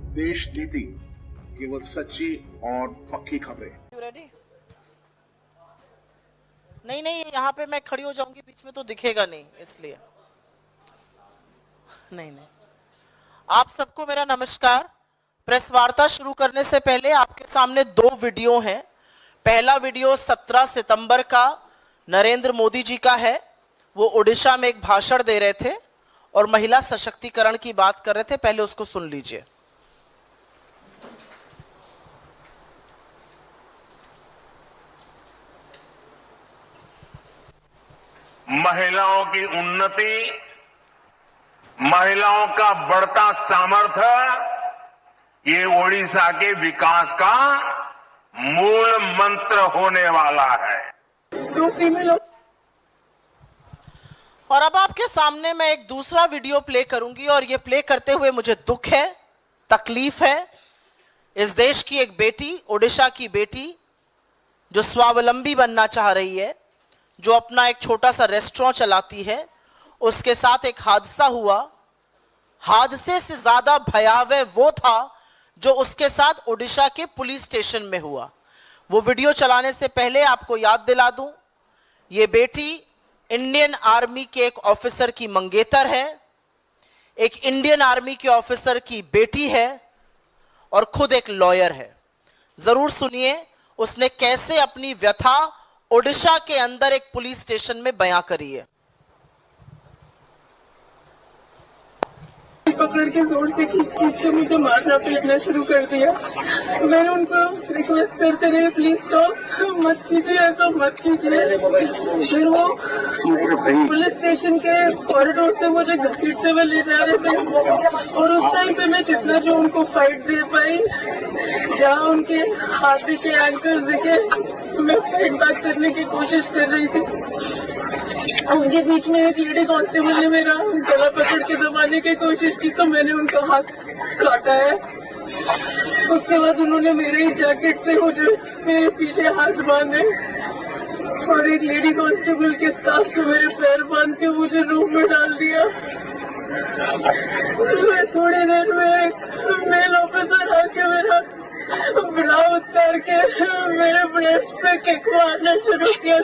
देश नीति, केवल सच्ची और पक्की खबरें। रेडी? नहीं नहीं, यहाँ पे मैं खड़ी हो जाऊंगी बीच में तो दिखेगा नहीं, इसलिए नहीं नहीं। आप सबको मेरा नमस्कार। प्रेस वार्ता शुरू करने से पहले आपके सामने दो वीडियो हैं। पहला वीडियो 17 सितंबर का नरेंद्र मोदी जी का है। वो ओडिशा में एक भाषण दे रहे थे और महिला सशक्तिकरण की बात कर रहे थे। पहले उसको सुन लीजिए। महिलाओं की उन्नति, महिलाओं का बढ़ता सामर्थ्य, ये ओडिशा के विकास का मूल मंत्र होने वाला है। और अब आपके सामने मैं एक दूसरा वीडियो प्ले करूंगी और ये प्ले करते हुए मुझे दुख है, तकलीफ है। इस देश की एक बेटी, ओडिशा की बेटी, जो स्वावलंबी बनना चाह रही है, जो अपना एक छोटा सा रेस्टोरेंट चलाती है, उसके साथ एक हादसा हुआ। हादसे से ज्यादा भयावह वो था जो उसके साथ ओडिशा के पुलिस स्टेशन में हुआ। वो वीडियो चलाने से पहले आपको याद दिला दूं, ये बेटी इंडियन आर्मी के एक ऑफिसर की मंगेतर है, एक इंडियन आर्मी के ऑफिसर की बेटी है और खुद एक लॉयर है। जरूर सुनिए उसने कैसे अपनी व्यथा ओडिशा के अंदर एक पुलिस स्टेशन में बयां करी है। पकड़ के जोर से खींच के मुझे मारना पीटना शुरू कर दिया। मैंने उनको रिक्वेस्ट करते रहे, प्लीज स्टॉप, मत कीजिए, ऐसा मत कीजिए। फिर वो पुलिस स्टेशन के कॉरिडोर से मुझे घसीटते हुए ले जा रहे थे और उस टाइम पे मैं जितना जो उनको फाइट दे पाई, जहाँ उनके हाथ दिखे, एंकर्स दिखे, मैं फाइट बैक करने की कोशिश कर रही थी। उनके बीच में एक लेडी कांस्टेबल ने मेरा गला पकड़ के दबाने की कोशिश की तो मैंने उनका हाथ काटा है। उसके बाद उन्होंने मेरे ही जैकेट से मुझे मेरे पीछे हाथ बांधे और एक लेडी कांस्टेबल के स्कार्फ से मेरे पैर बांध के मुझे रूम में डाल दिया। थोड़ी देर में एक मेल ऑफिसर आके मेरा ब्रा उतार के मेरे ब्रेस्ट पे किक मारना शुरू किया।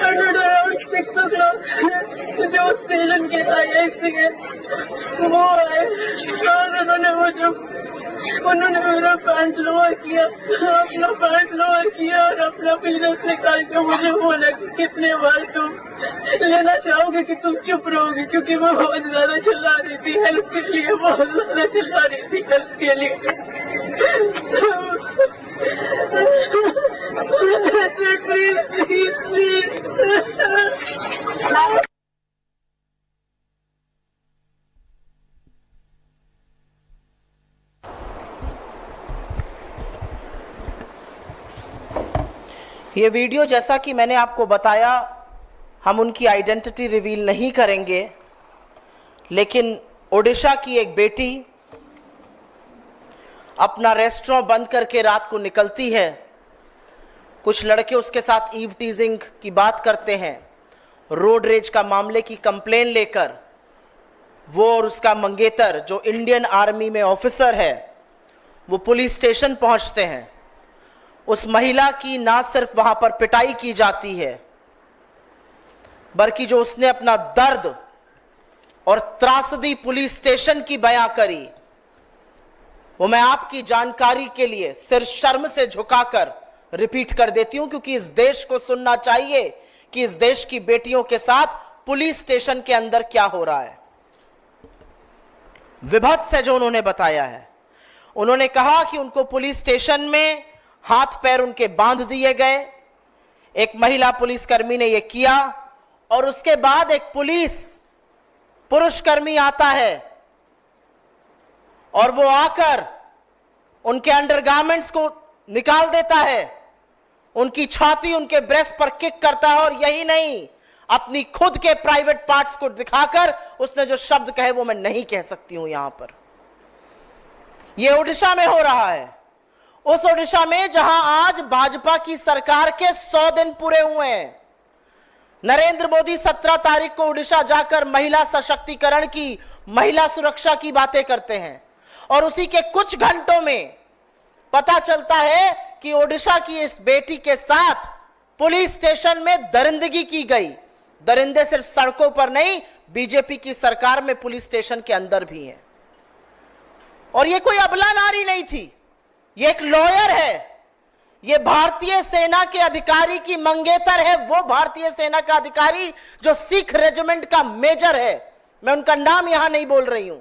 अराउंड 6 o'clock जो स्टेशन के IIC है वो आए और उन्होंने मेरा पैंट लोअर किया, अपना पैंट लोअर किया और अपना पीनस निकाल के मुझे बोला कि कितने बार तुम लेना चाहोगे कि तुम चुप रहोगे, क्योंकि मैं बहुत ज्यादा चिल्ला रही थी हेल्प के लिए, बहुत ज्यादा चिल्ला रही थी हेल्प के लिए। Please please please. ये वीडियो, जैसा कि मैंने आपको बताया, हम उनकी आइडेंटिटी रिवील नहीं करेंगे, लेकिन ओडिशा की एक बेटी अपना रेस्टोरेंट बंद करके रात को निकलती है। कुछ लड़के उसके साथ ईव टीजिंग की बात करते हैं। रोड रेज का मामले की कंप्लेन लेकर वो और उसका मंगेतर, जो इंडियन आर्मी में ऑफिसर है, वो पुलिस स्टेशन पहुंचते हैं। उस महिला की ना सिर्फ वहां पर पिटाई की जाती है, बल्कि जो उसने अपना दर्द और त्रासदी पुलिस स्टेशन की बयां करी, वो मैं आपकी जानकारी के लिए सिर शर्म से झुकाकर रिपीट कर देती हूं, क्योंकि इस देश को सुनना चाहिए कि इस देश की बेटियों के साथ पुलिस स्टेशन के अंदर क्या हो रहा है। विभत्स है जो उन्होंने बताया है। उन्होंने कहा कि उनको पुलिस स्टेशन में हाथ पैर उनके बांध दिए गए। एक महिला पुलिसकर्मी ने यह किया और उसके बाद एक पुरुषकर्मी आता है और वो आकर उनके अंडरगारमेंट्स को निकाल देता है, उनकी छाती, उनके ब्रेस्ट पर किक करता है। और यही नहीं, अपनी खुद के प्राइवेट पार्ट्स को दिखाकर उसने जो शब्द कहे वो मैं नहीं कह सकती हूं यहां पर। यह ओडिशा में हो रहा है, उस ओडिशा में जहां आज भाजपा की सरकार के 100 दिन पूरे हुए हैं, नरेंद्र मोदी 17 तारीख को उड़ीसा जाकर महिला सशक्तिकरण की, महिला सुरक्षा की बातें करते हैं और उसी के कुछ घंटों में पता चलता है कि ओडिशा की इस बेटी के साथ पुलिस स्टेशन में दरिंदगी की गई। दरिंदे सिर्फ सड़कों पर नहीं, बीजेपी की सरकार में पुलिस स्टेशन के अंदर भी हैं। और ये कोई अबला नारी नहीं थी, ये एक लॉयर है, ये भारतीय सेना के अधिकारी की मंगेतर है। वो भारतीय सेना का अधिकारी जो सिख रेजिमेंट का मेजर है, मैं उनका नाम यहां नहीं बोल रही हूं।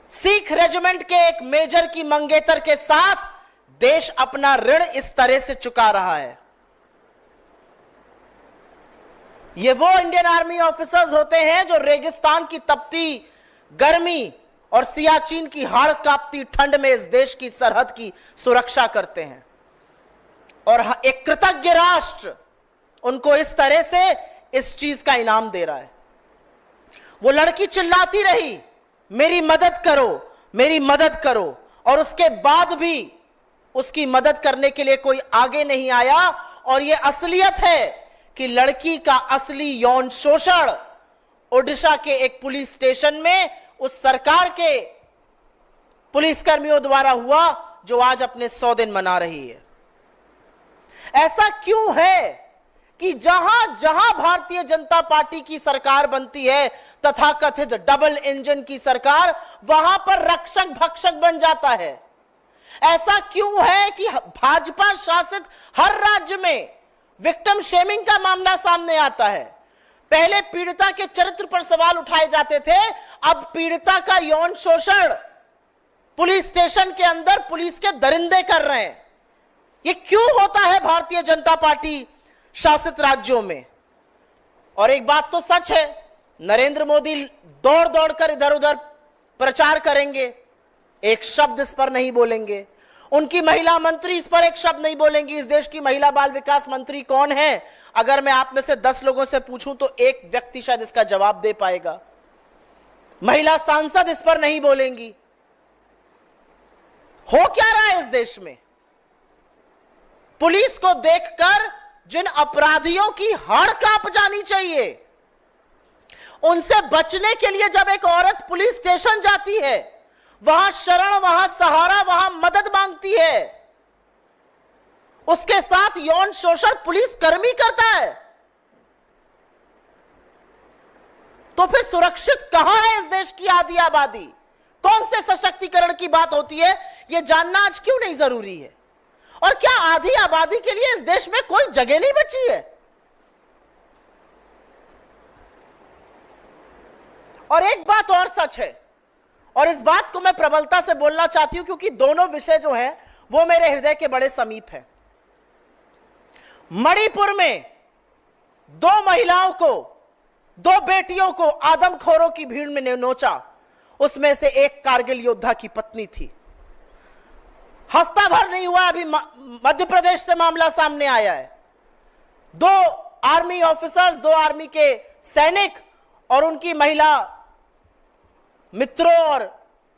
सिख रेजिमेंट के एक मेजर की मंगेतर के साथ देश अपना ऋण इस तरह से चुका रहा है। ये वो इंडियन आर्मी ऑफिसर्स होते हैं जो रेगिस्तान की तपती गर्मी और सियाचिन की हाड़ कांपती ठंड में इस देश की सरहद की सुरक्षा करते हैं। और एक कृतज्ञ राष्ट्र उनको इस तरह से इस चीज का इनाम दे रहा है। वो लड़की चिल्लाती रही, मेरी मदद करो, मेरी मदद करो, और उसके बाद भी उसकी मदद करने के लिए कोई आगे नहीं आया। और यह असलियत है कि लड़की का असली यौन शोषण ओडिशा के एक पुलिस स्टेशन में उस सरकार के पुलिसकर्मियों द्वारा हुआ जो आज अपने 100 दिन मना रही है। ऐसा क्यों है कि जहां जहां भारतीय जनता पार्टी की सरकार बनती है, तथाकथित डबल इंजन की सरकार, वहां पर रक्षक भक्षक बन जाता है? ऐसा क्यों है कि भाजपा शासित हर राज्य में विक्टिम शेमिंग का मामला सामने आता है? पहले पीड़िता के चरित्र पर सवाल उठाए जाते थे, अब पीड़िता का यौन शोषण पुलिस स्टेशन के अंदर पुलिस के दरिंदे कर रहे हैं। ये क्यों होता है भारतीय जनता पार्टी शासित राज्यों में? और एक बात तो सच है, नरेंद्र मोदी दौड़ दौड़ कर इधर उधर प्रचार करेंगे, एक शब्द इस पर नहीं बोलेंगे। उनकी महिला मंत्री इस पर एक शब्द नहीं बोलेंगी। इस देश की महिला बाल विकास मंत्री कौन है? अगर मैं आप में से 10 लोगों से पूछूं तो एक व्यक्ति शायद इसका जवाब दे पाएगा। महिला सांसद इस पर नहीं बोलेंगी। हो क्या रहा है इस देश में? पुलिस को देखकर जिन अपराधियों की हाड़ कांप जानी चाहिए, उनसे बचने के लिए जब एक औरत पुलिस स्टेशन जाती है, वहां शरण, वहां सहारा, वहां मदद मांगती है, उसके साथ यौन शोषण पुलिस कर्मी करता है, तो फिर सुरक्षित कहां है इस देश की आधी आबादी? कौन से सशक्तिकरण की बात होती है, यह जानना आज क्यों नहीं जरूरी है? और क्या आधी आबादी के लिए इस देश में कोई जगह नहीं बची है? और एक बात और सच है, और इस बात को मैं प्रबलता से बोलना चाहती हूं क्योंकि दोनों विषय जो हैं वो मेरे हृदय के बड़े समीप हैं। मणिपुर में 2 महिलाओं को, 2 बेटियों को आदमखोरों की भीड़ में नोचा। उसमें से एक कारगिल योद्धा की पत्नी थी। हफ्ता भर नहीं हुआ, अभी मध्य प्रदेश से मामला सामने आया है। 2 आर्मी ऑफिसर्स, 2 आर्मी के सैनिक और उनकी महिला मित्रों और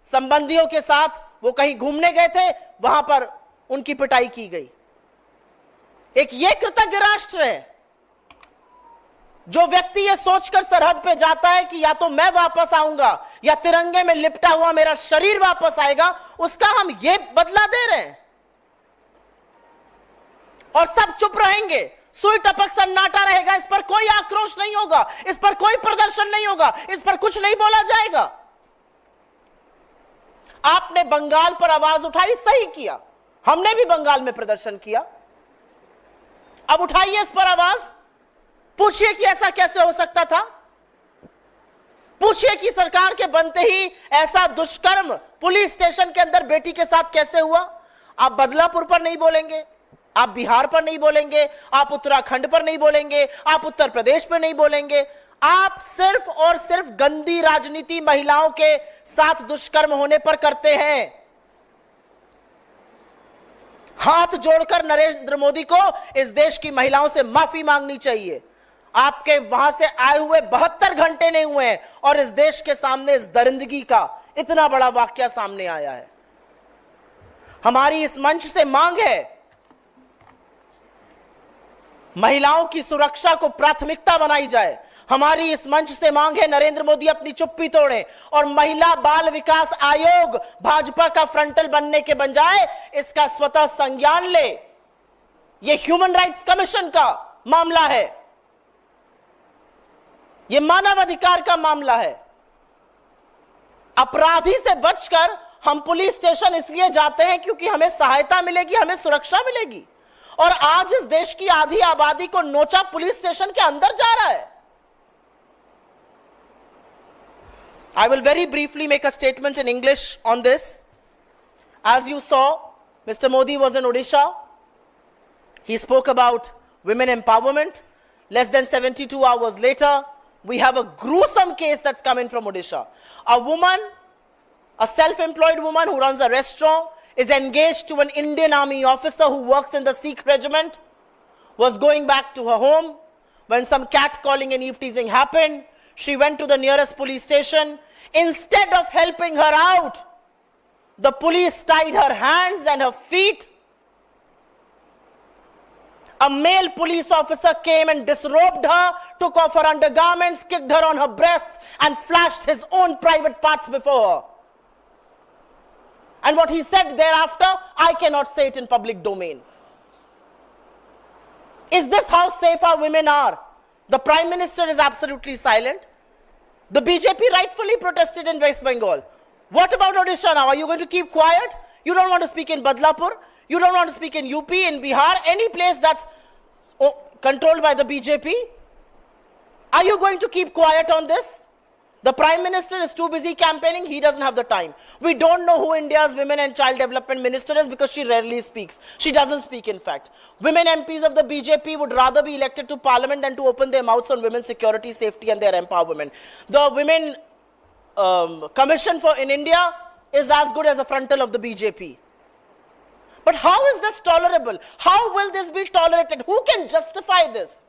संबंधियों के साथ वो कहीं घूमने गए थे, वहां पर उनकी पिटाई की गई। एक ये कृतज्ञ राष्ट्र है जो व्यक्ति ये सोचकर सरहद पे जाता है कि या तो मैं वापस आऊंगा या तिरंगे में लिपटा हुआ मेरा शरीर वापस आएगा, उसका हम ये बदला दे रहे हैं। और सब चुप रहेंगे, सुई टपक सन्नाटा रहेगा, इस पर कोई आक्रोश नहीं होगा, इस पर कोई प्रदर्शन नहीं होगा, इस पर कुछ नहीं बोला जाएगा। आपने बंगाल पर आवाज उठाई, सही किया, हमने भी बंगाल में प्रदर्शन किया। अब उठाइए इस पर आवाज, पूछिए कि ऐसा कैसे हो सकता था। पूछिए कि सरकार के बनते ही ऐसा दुष्कर्म पुलिस स्टेशन के अंदर बेटी के साथ कैसे हुआ। आप बदलापुर पर नहीं बोलेंगे, आप बिहार पर नहीं बोलेंगे, आप उत्तराखंड पर नहीं बोलेंगे, आप उत्तर प्रदेश पर नहीं बोलेंगे। आप सिर्फ और सिर्फ गंदी राजनीति महिलाओं के साथ दुष्कर्म होने पर करते हैं। हाथ जोड़कर नरेंद्र मोदी को इस देश की महिलाओं से माफी मांगनी चाहिए। आपके वहां से आए हुए 72 घंटे नहीं हुए हैं और इस देश के सामने इस दरिंदगी का इतना बड़ा वाकया सामने आया है। हमारी इस मंच से मांग है महिलाओं की सुरक्षा को प्राथमिकता बनाई जाए। हमारी इस मंच से मांग है नरेंद्र मोदी अपनी चुप्पी तोड़े और महिला बाल विकास आयोग भाजपा का फ्रंटल बनने के बजाय इसका स्वतः संज्ञान ले। यह ह्यूमन राइट्स कमीशन का मामला है, यह मानव अधिकार का मामला है। अपराधी से बचकर हम पुलिस स्टेशन इसलिए जाते हैं क्योंकि हमें सहायता मिलेगी, हमें सुरक्षा मिलेगी। और आज इस देश की आधी आबादी को नोचा पुलिस स्टेशन के अंदर जा रहा है। I will very briefly make a statement in English on this. As you saw, Mr. Modi was in Odisha. He spoke about women empowerment. Less than 72 hours later, we have a gruesome case that's come in from Odisha. A woman, a self-employed woman who runs a restaurant, is engaged to an Indian Army officer who works in the Sikh regiment, was going back to her home when some catcalling and eve-teasing happened. She went to the nearest police station. Instead of helping her out, the police tied her hands and her feet. A male police officer came and disrobed her, took off her undergarments, kicked her on her breasts, and flashed his own private parts before her. And what he said thereafter, I cannot say it in public domain. Is this how safe our women are? The Prime Minister is absolutely silent. The BJP rightfully protested in West Bengal. What about Odisha now? Are you going to keep quiet? You don't want to speak in Badlapur? You don't want to speak in UP, in Bihar, any place that's controlled by the BJP? Are you going to keep quiet on this? The Prime Minister is too busy campaigning. He doesn't have the time. We don't know who India's Women and Child Development Minister is because she rarely speaks. She doesn't speak, in fact. Women MPs of the BJP would rather be elected to parliament than to open their mouths on women's security, safety and their empowerment. The Women Commission in India is as good as a frontal of the BJP. But how is this tolerable? How will this be tolerated? Who can justify this?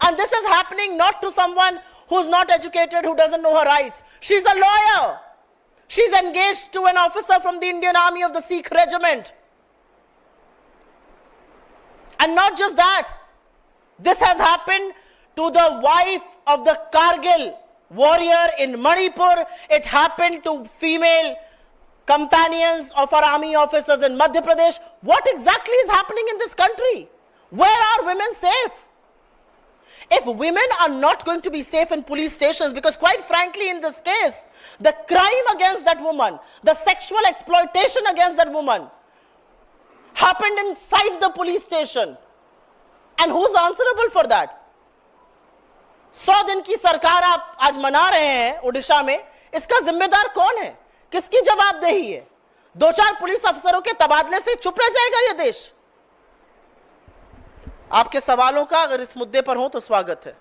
And this is happening not to someone who's not educated, who doesn't know her rights. She's a lawyer. She's engaged to an officer from the Indian Army of the Sikh regiment. And not just that, this has happened to the wife of the Kargil warrior in Manipur. It happened to female companions of our army officers in Madhya Pradesh. What exactly is happening in this country? Where are women safe? If women are not going to be safe in police stations, because quite frankly in this case, the crime against that woman, the sexual exploitation against that woman happened inside the police station. And who's answerable for that? 100 दिन की सरकार आप आज मना रहे हैं उड़ीसा में, इसका जिम्मेदार कौन है? किसकी जवाबदेही है? 2-4 पुलिस अफसरों के तबादले से चुप रह जाएगा यह देश? आपके सवालों का अगर इस मुद्दे पर हो तो स्वागत है।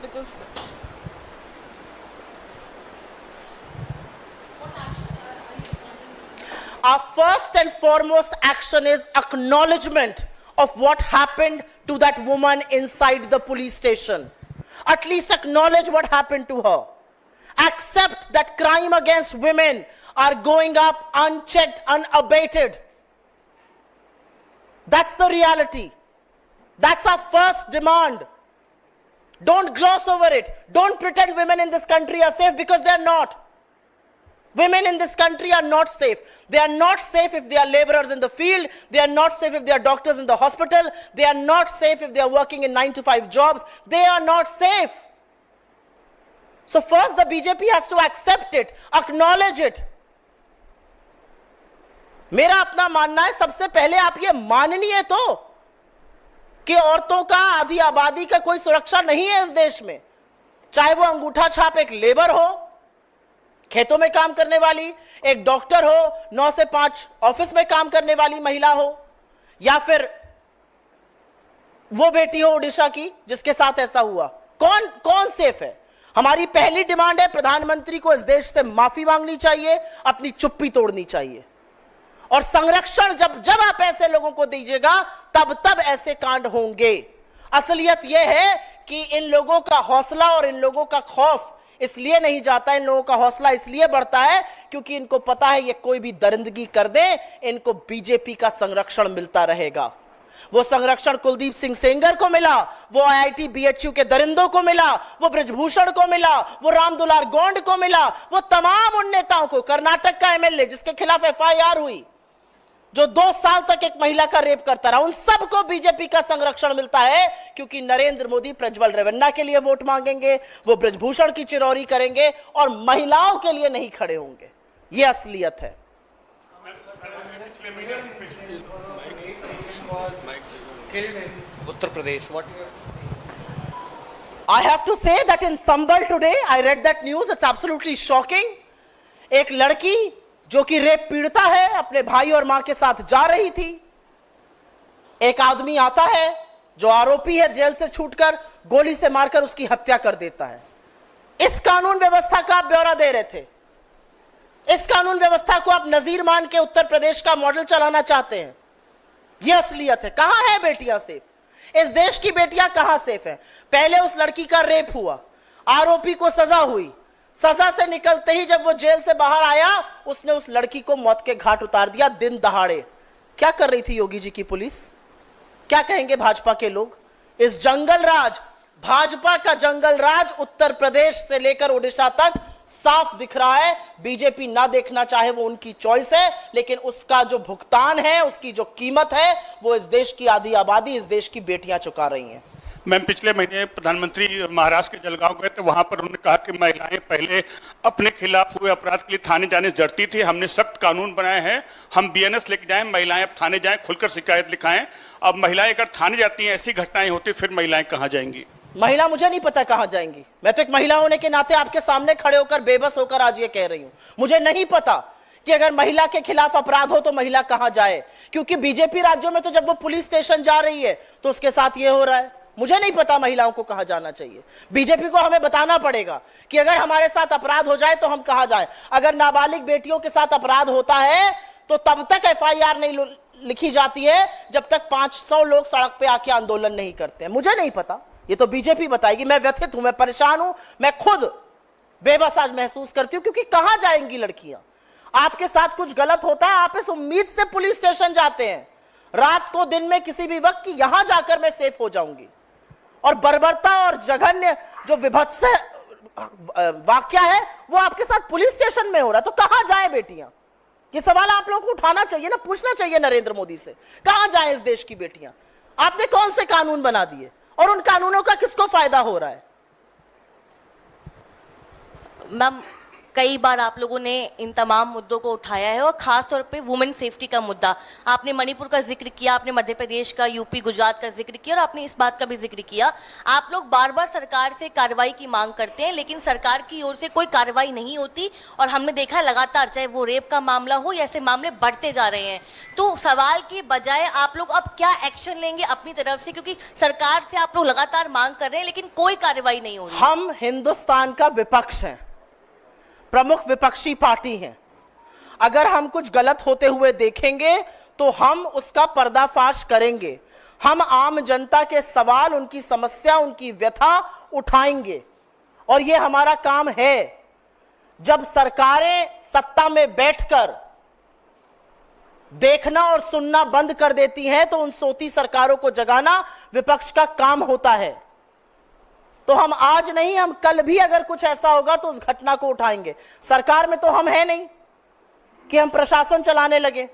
Because our first and foremost action is acknowledgement of what happened to that woman inside the police station. At least acknowledge what happened to her. Accept that crime against women are going up unchecked, unabated. That's the reality. That's our first demand. Don't gloss over it. Don't pretend women in this country are safe, because they're not. Women in this country are not safe. They are not safe if they are laborers in the field. They are not safe if they are doctors in the hospital. They are not safe if they are working in 9-to-5 jobs. They are not safe. So first the BJP has to accept it, acknowledge it. मेरा अपना मानना है, सबसे पहले आप ये माननीय तो कि औरतों का, आधी आबादी का कोई सुरक्षा नहीं है इस देश में। चाहे वो अंगूठा छाप एक लेबर हो, खेतों में काम करने वाली, एक डॉक्टर हो, 9 से 5 ऑफिस में काम करने वाली महिला हो, या फिर वो बेटी हो उड़ीसा की जिसके साथ ऐसा हुआ। कौन सेफ है? हमारी पहली डिमांड है, प्रधानमंत्री को इस देश से माफी मांगनी चाहिए, अपनी चुप्पी तोड़नी चाहिए। और संरक्षण जब आप ऐसे लोगों को दीजिएगा तब ऐसे कांड होंगे। असलियत यह है कि इन लोगों का हौसला और इन लोगों का खौफ इसलिए नहीं जाता, इन लोगों का हौसला इसलिए बढ़ता है क्योंकि इनको पता है ये कोई भी दरिंदगी कर दे, इनको बीजेपी का संरक्षण मिलता रहेगा। वो संरक्षण कुलदीप सिंह सेंगर को मिला, वो आईआईटी बीएचयू के दरिंदों को मिला, वो ब्रजभूषण को मिला, वो रामदुलार गोंड को मिला, वो तमाम उन नेताओं को, कर्नाटक का एमएलए जिसके खिलाफ एफआईआर हुई, जो 2 साल तक एक महिला का रेप करता रहा, उन सबको बीजेपी का संरक्षण मिलता है क्योंकि नरेंद्र मोदी प्रज्वल रेवन्ना के लिए वोट मांगेंगे, वो ब्रजभूषण की चिरौरी करेंगे और महिलाओं के लिए नहीं खड़े होंगे। ये असलियत है। Uttar Pradesh. What? I have to say that in Sambal today, I read that news. It's absolutely shocking. एक लड़की जो कि रेप पीड़िता है, अपने भाई और मां के साथ जा रही थी। एक आदमी आता है जो आरोपी है, जेल से छूटकर गोली से मारकर उसकी हत्या कर देता है। इस कानून व्यवस्था का आप ब्यौरा दे रहे थे। इस कानून व्यवस्था को आप नजीर मान के उत्तर प्रदेश का मॉडल चलाना चाहते हैं। यह असलियत है। कहां है बेटियां सेफ? इस देश की बेटियां कहां सेफ हैं? पहले उस लड़की का रेप हुआ, आरोपी को सजा हुई, सजा से निकलते ही जब वो जेल से बाहर आया, उसने उस लड़की को मौत के घाट उतार दिया दिन दहाड़े। क्या कर रही थी योगी जी की पुलिस? क्या कहेंगे भाजपा के लोग? इस जंगल राज, भाजपा का जंगल राज उत्तर प्रदेश से लेकर उड़ीसा तक साफ दिख रहा है। बीजेपी ना देखना चाहे वो उनकी चॉइस है, लेकिन उसका जो भुगतान है, उसकी जो कीमत है, वो इस देश की आधी आबादी, इस देश की बेटियां चुका रही हैं। मैम, पिछले महीने प्रधानमंत्री महाराष्ट्र के जलगांव गए थे। वहां पर उन्होंने कहा कि महिलाएं पहले अपने खिलाफ हुए अपराध के लिए थाने जाने से डरती थी। हमने सख्त कानून बनाए हैं, हम बीएनएस लेके जाएं, महिलाएं अब थाने जाएं, खुलकर शिकायत लिखाएं। अब महिलाएं अगर थाने जाती हैं, ऐसी घटनाएं होती, फिर महिलाएं कहां जाएंगी? महिला मुझे नहीं पता कहां जाएंगी। मैं तो एक महिला होने के नाते आपके सामने खड़े होकर बेबस होकर आज ये कह रही हूं। मुझे नहीं पता कि अगर महिला के खिलाफ अपराध हो तो महिला कहां जाए, क्योंकि बीजेपी राज्यों में तो जब वो पुलिस स्टेशन जा रही है तो उसके साथ ये हो रहा है। मुझे नहीं पता महिलाओं को कहां जाना चाहिए। बीजेपी को हमें बताना पड़ेगा कि अगर हमारे साथ अपराध हो जाए तो हम कहां जाए। अगर नाबालिग बेटियों के साथ अपराध होता है तो तब तक एफआईआर नहीं लिखी जाती है जब तक 500 लोग सड़क पे आके आंदोलन नहीं करते हैं। मुझे नहीं पता, ये तो बीजेपी बताएगी। मैं व्यथित हूं, मैं परेशान हूं, मैं खुद बेबस आज महसूस करती हूं, क्योंकि कहां जाएंगी लड़कियां? आपके साथ कुछ गलत होता है, आप इस उम्मीद से पुलिस स्टेशन जाते हैं, रात को दिन में किसी भी वक्त, कि यहां जाकर मैं सेफ हो जाऊंगी। और बर्बरता और जघन्य जो विभत्स वाकया है वो आपके साथ पुलिस स्टेशन में हो रहा है। तो कहां जाए बेटियां? ये सवाल आप लोगों को उठाना चाहिए ना, पूछना चाहिए नरेंद्र मोदी से। कहां जाए इस देश की बेटियां? आपने कौन से कानून बना दिए और उन कानूनों का किसको फायदा हो रहा है? मैम, कई बार आप लोगों ने इन तमाम मुद्दों को उठाया है और खास तौर पे वुमेन सेफ्टी का मुद्दा। आपने मणिपुर का जिक्र किया, आपने मध्य प्रदेश का, यूपी, गुजरात का जिक्र किया और आपने इस बात का भी जिक्र किया। आप लोग बार बार सरकार से कार्रवाई की मांग करते हैं, लेकिन सरकार की ओर से कोई कार्रवाई नहीं होती और हमने देखा लगातार, चाहे वो रेप का मामला हो या ऐसे मामले बढ़ते जा रहे हैं। तो सवाल के बजाय आप लोग अब क्या एक्शन लेंगे अपनी तरफ से, क्योंकि सरकार से आप लोग लगातार मांग कर रहे हैं लेकिन कोई कार्रवाई नहीं हो रही। हम हिंदुस्तान का विपक्ष हैं, प्रमुख विपक्षी पार्टी हैं। अगर हम कुछ गलत होते हुए देखेंगे तो हम उसका पर्दाफाश करेंगे। हम आम जनता के सवाल, उनकी समस्या, उनकी व्यथा उठाएंगे और यह हमारा काम है। जब सरकारें सत्ता में बैठकर देखना और सुनना बंद कर देती हैं तो उन सोती सरकारों को जगाना विपक्ष का काम होता है। तो हम आज नहीं, हम कल भी अगर कुछ ऐसा होगा तो उस घटना को उठाएंगे। सरकार में तो हम हैं नहीं कि हम प्रशासन चलाने लगे।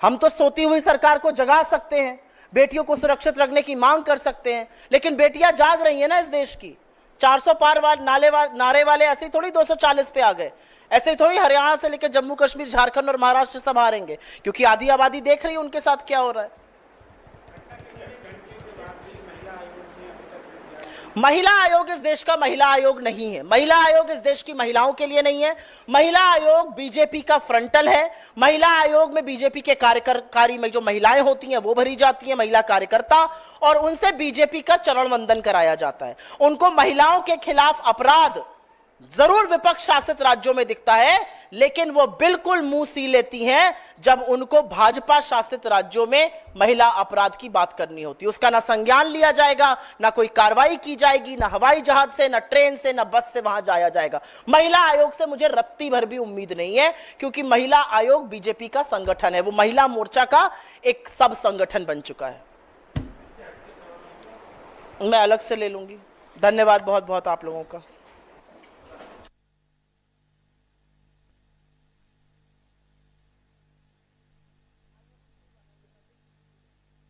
हम तो सोती हुई सरकार को जगा सकते हैं, बेटियों को सुरक्षित रखने की मांग कर सकते हैं, लेकिन बेटियां जाग रही हैं ना इस देश की। 400 पार नारे वाले ऐसे ही थोड़ी 240 पे आ गए, ऐसे ही थोड़ी हरियाणा से लेकर जम्मू कश्मीर, झारखंड और महाराष्ट्र सब हारेंगे, क्योंकि आधी आबादी देख रही है उनके साथ क्या हो रहा है। महिला आयोग इस देश का महिला आयोग नहीं है। महिला आयोग इस देश की महिलाओं के लिए नहीं है। महिला आयोग बीजेपी का फ्रंटल है। महिला आयोग में बीजेपी के कार्यकारी में जो महिलाएं होती हैं वो भरी जाती हैं, महिला कार्यकर्ता, और उनसे बीजेपी का चरण वंदन कराया जाता है। उनको महिलाओं के खिलाफ अपराध जरूर विपक्ष शासित राज्यों में दिखता है, लेकिन वो बिल्कुल मुंह सी लेती हैं जब उनको भाजपा शासित राज्यों में महिला अपराध की बात करनी होती है। उसका ना संज्ञान लिया जाएगा, ना कोई कार्रवाई की जाएगी, ना हवाई जहाज से, ना ट्रेन से, ना बस से वहां जाया जाएगा। महिला आयोग से मुझे रत्ती भर भी उम्मीद नहीं है, क्योंकि महिला आयोग बीजेपी का संगठन है, वो महिला मोर्चा का एक सब संगठन बन चुका है। मैं अलग से ले लूंगी। धन्यवाद बहुत बहुत आप लोगों का।